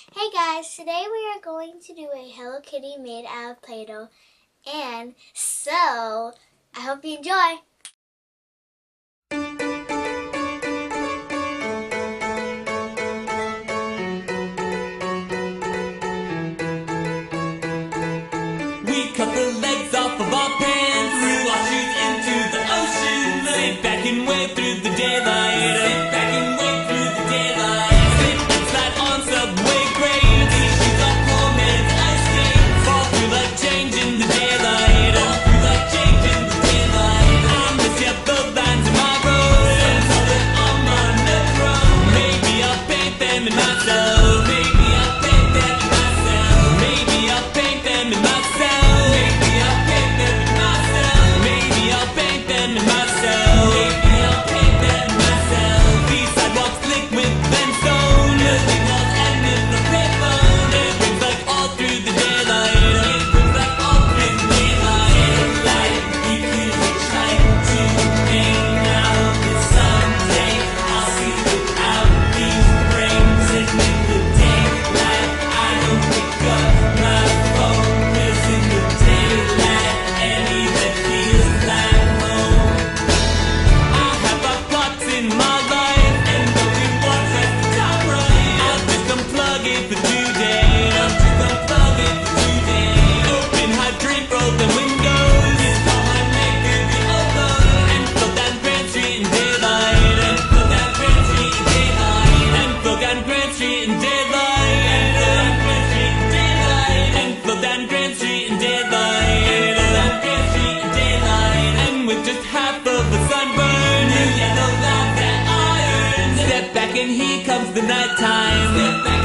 Hey guys, today we are going to do a Hello Kitty made out of Play-Doh, and so I hope you enjoy. We cut the legs off of our pants, threw our shoes into the ocean, sit back and wave through the daylight, sit back and wave through the daylight, slip and slide on subway grades, these shoes are poor man's ice skates, fall through like change in the daylight, fall through like change in the daylight. I miss your boat lines in my road, some call it on my metro. Maybe I'll paint them in myself, maybe I'll paint them in myself, maybe I'll paint them in myself. And here comes the night time.